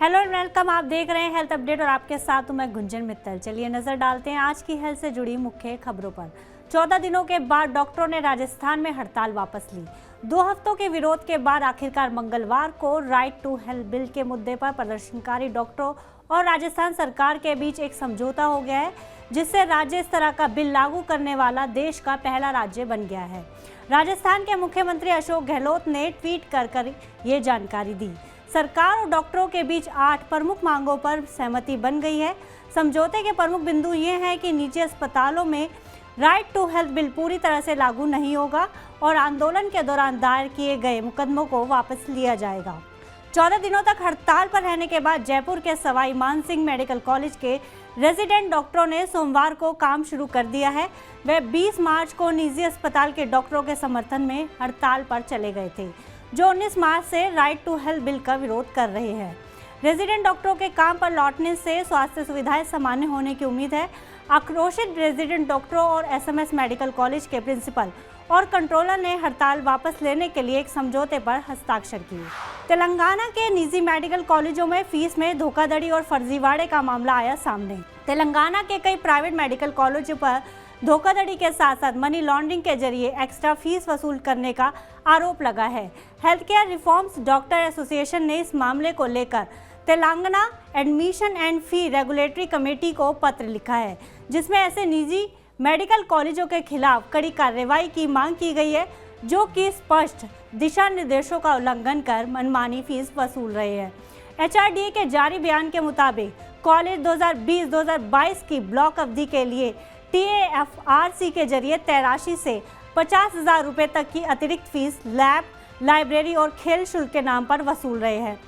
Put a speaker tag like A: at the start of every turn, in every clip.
A: Hello and welcome. आप देख रहे हैं हेल्थ अपडेट और आपके साथ हूं मैं गुंजन मित्तल। चलिए नजर डालते हैं आज की हेल्थ से जुड़ी मुख्य खबरों पर। 14 दिनों के बाद डॉक्टरों ने राजस्थान में हड़ताल वापस ली। 2 हफ्तों के विरोध के बाद आखिरकार मंगलवार को राइट टू हेल्थ बिल के मुद्दे पर प्रदर्शनकारी डॉक्टरों और राजस्थान सरकार के बीच एक समझौता हो गया है, जिससे राज्य इस तरह का बिल लागू करने वाला देश का पहला राज्य बन गया है। राजस्थान के मुख्यमंत्री अशोक गहलोत ने ट्वीट कर ये जानकारी दी। सरकार और डॉक्टरों के बीच 8 प्रमुख मांगों पर सहमति बन गई है। समझौते के प्रमुख बिंदु ये हैं कि निजी अस्पतालों में राइट टू हेल्थ बिल पूरी तरह से लागू नहीं होगा और आंदोलन के दौरान दायर किए गए मुकदमों को वापस लिया जाएगा। 14 दिनों तक हड़ताल पर रहने के बाद जयपुर के सवाई मानसिंह मेडिकल कॉलेज के रेजिडेंट डॉक्टरों ने सोमवार को काम शुरू कर दिया है। वे 20 मार्च को निजी अस्पताल के डॉक्टरों के समर्थन में हड़ताल पर चले गए थे, जो 19 मार्च से राइट टू हेल्थ बिल का विरोध कर रहे हैं। रेजिडेंट डॉक्टरों के काम पर लौटने से स्वास्थ्य सुविधाएं सामान्य होने की उम्मीद है। आक्रोशित रेजिडेंट डॉक्टरों और एसएमएस मेडिकल कॉलेज के प्रिंसिपल और कंट्रोलर ने हड़ताल वापस लेने के लिए एक समझौते पर हस्ताक्षर किए। तेलंगाना के निजी मेडिकल कॉलेजों में फीस में धोखाधड़ी और फर्जीवाड़े का मामला आया सामने। तेलंगाना के कई प्राइवेट मेडिकल कॉलेजों पर धोखाधड़ी के साथ साथ मनी लॉन्ड्रिंग के जरिए एक्स्ट्रा फीस वसूल करने का आरोप लगा है। Health care reforms doctor association ने इस मामले को लेकर Telangana admission and fee regulatory committee को पत्र लिखा है, जिसमें ऐसे निजी मेडिकल कॉलेजों के खिलाफ कड़ी कार्रवाई की मांग की गई है, जो कि स्पष्ट दिशा निर्देशों का उल्लंघन कर मनमानी फीस वसूल रहे हैं। एचआरडीए के जारी बयान के मुताबिक कॉलेज 2020-2022 की ब्लॉक अवधि के लिए TAFRC के जरिए तैराशी से 50,000 रुपये तक की अतिरिक्त फीस लैब, लाइब्रेरी और खेल शुल्क के नाम पर वसूल रहे हैं।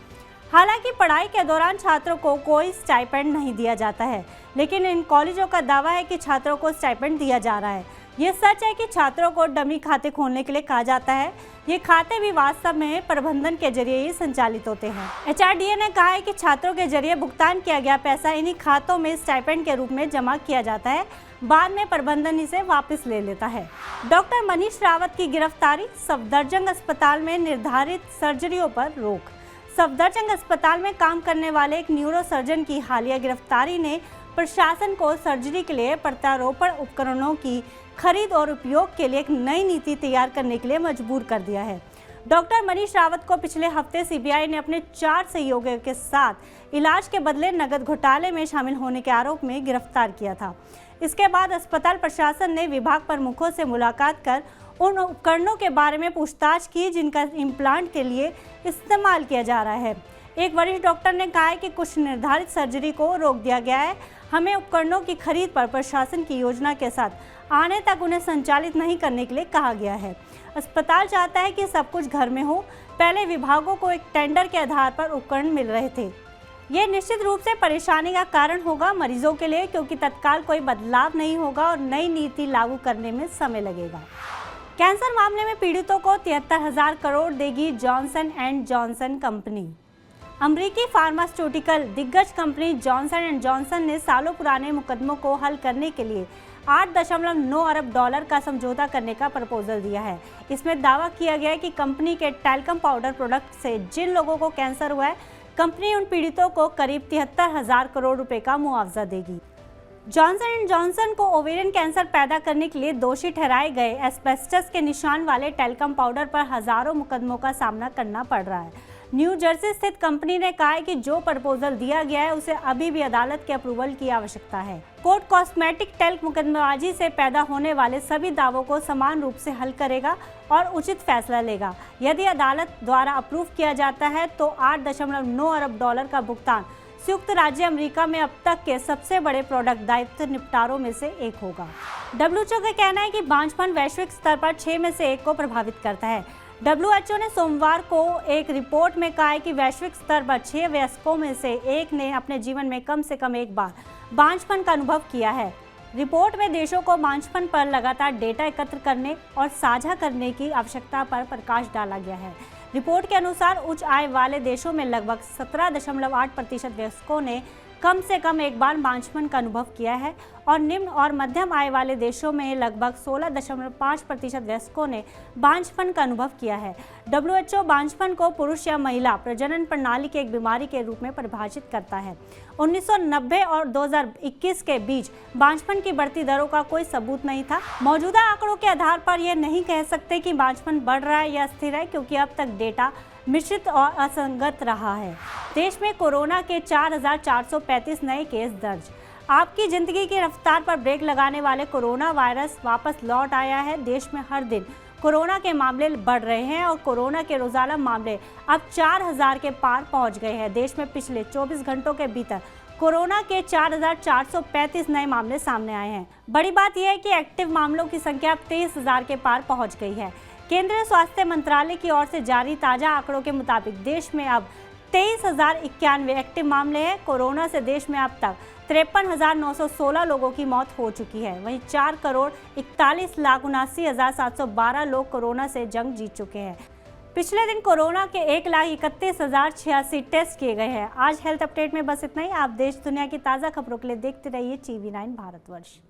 A: हालांकि पढ़ाई के दौरान छात्रों को कोई स्टाइपेंड नहीं दिया जाता है, लेकिन इन कॉलेजों का दावा है कि छात्रों को स्टाइपेंड दिया जा रहा है। ये सच है कि छात्रों को डमी खाते खोलने के लिए कहा जाता है। ये खाते भी वास्तव में प्रबंधन के जरिए ही संचालित होते हैं। एचआरडीए ने कहा है कि छात्रों के जरिए भुगतान किया गया पैसा इन्हीं खातों में स्टाइपेंड के रूप में जमा किया जाता है, बाद में प्रबंधन इसे वापस ले लेता है। डॉक्टर मनीष रावत की गिरफ्तारी। सफदरजंग अस्पताल में निर्धारित सर्जरियों पर रोक। सफदरजंग अस्पताल में काम करने वाले एक न्यूरो सर्जन की हालिया गिरफ्तारी ने प्रशासन को सर्जरी के लिए प्रत्यारोपण उपकरणों की खरीद और उपयोग के लिए एक नई नीति तैयार करने के लिए मजबूर कर दिया है। डॉक्टर मनीष रावत को पिछले हफ्ते सीबीआई ने अपने 4 सहयोगियों के साथ इलाज के बदले नकद घोटाले में शामिल होने के आरोप में गिरफ्तार किया था। इसके बाद अस्पताल प्रशासन ने विभाग प्रमुखों से मुलाकात कर उन उपकरणों के बारे में पूछताछ की जिनका इम्प्लांट के लिए इस्तेमाल किया जा रहा है। एक वरिष्ठ डॉक्टर ने कहा है कि कुछ निर्धारित सर्जरी को रोक दिया गया है। हमें उपकरणों की खरीद पर प्रशासन की योजना के साथ आने तक उन्हें संचालित नहीं करने के लिए कहा गया है। अस्पताल चाहता है कि सब कुछ घर में हो। पहले विभागों को एक टेंडर के आधार पर उपकरण मिल रहे थे। ये निश्चित रूप से परेशानी का कारण होगा मरीजों के लिए, क्योंकि तत्काल कोई बदलाव नहीं होगा और नई नीति लागू करने में समय लगेगा। कैंसर मामले में पीड़ितों को 73,000 करोड़ देगी जॉनसन एंड जॉनसन कंपनी। अमेरिकी फार्मास्यूटिकल दिग्गज कंपनी जॉनसन एंड जॉनसन ने सालों पुराने मुकदमों को हल करने के लिए 8.9 अरब डॉलर का समझौता करने का प्रपोजल दिया है। इसमें दावा किया गया है कि कंपनी के टैल्कम पाउडर प्रोडक्ट से जिन लोगों को कैंसर हुआ है, कंपनी उन पीड़ितों को करीब 73,000 करोड़ रुपए का मुआवजा देगी। जॉनसन एंड जॉनसन को ओवेरियन कैंसर पैदा करने के लिए दोषी ठहराए गए एस्बेस्टस के निशान वाले टैल्कम पाउडर पर हजारों मुकदमों का सामना करना पड़ रहा है। न्यू जर्सी स्थित कंपनी ने कहा है कि जो प्रपोजल दिया गया है उसे अभी भी अदालत के अप्रूवल की आवश्यकता है। कोर्ट कॉस्मेटिक टैल्क मुकदमेबाजी से पैदा होने वाले सभी दावों को समान रूप से हल करेगा और उचित फैसला लेगा। यदि अदालत द्वारा अप्रूव किया जाता है तो 8.9 अरब डॉलर का भुगतान संयुक्त राज्य अमेरिका में अब तक के सबसे बड़े प्रोडक्ट दायित्व निपटारों में से एक होगा। WHO का कहना है कि बांझपन वैश्विक स्तर पर 6 में से 1 को प्रभावित करता है। WHO ने सोमवार को एक रिपोर्ट में कहा है कि वैश्विक स्तर पर 6 वयस्कों में से 1 ने अपने जीवन में कम से कम एक बार बांझपन का अनुभव किया है। रिपोर्ट में देशों को बांझपन पर लगातार डेटा एकत्र करने और साझा करने की आवश्यकता पर प्रकाश डाला गया है। रिपोर्ट के अनुसार उच्च आय वाले देशों में लगभग 17.8% वयस्कों ने कम से कम एक बार बांझपन का अनुभव किया है और निम्न और मध्यम आय वाले देशों में लगभग 16.5% वयस्कों ने बांझपन का अनुभव किया है। WHO बांझपन को पुरुष या महिला प्रजनन प्रणाली की एक बीमारी के रूप में परिभाषित करता है। 1990 और 2021 के बीच बांझपन की बढ़ती दरों का कोई सबूत नहीं था। मौजूदा आंकड़ों के आधार पर यह नहीं कह सकते कि बांझपन बढ़ रहा है या स्थिर है, क्योंकि अब तक डेटा मिश्रित और असंगत रहा है। देश में कोरोना के 4,435 नए केस दर्ज। आपकी जिंदगी की रफ्तार पर ब्रेक लगाने वाले कोरोना वायरस वापस लौट आया है। देश में हर दिन कोरोना के मामले बढ़ रहे हैं और कोरोना के रोजाना मामले अब 4,000 के पार पहुंच गए हैं। देश में पिछले 24 घंटों के भीतर कोरोना के 4,435 नए मामले सामने आए हैं। बड़ी बात यह है कि एक्टिव मामलों की संख्या अब 23,000 के पार पहुंच गई है। केंद्रीय स्वास्थ्य मंत्रालय की ओर से जारी ताजा आंकड़ों के मुताबिक देश में अब 23,091 एक्टिव मामले हैं। कोरोना से देश में अब तक 53,916 लोगों की मौत हो चुकी है। वहीं 4,41,79,712 लोग कोरोना से जंग जीत चुके हैं। पिछले दिन कोरोना के 1,31,086 टेस्ट किए गए हैं। आज हेल्थ अपडेट में बस इतना ही। आप देश दुनिया की ताज़ा खबरों के लिए देखते रहिए TV9 भारतवर्ष।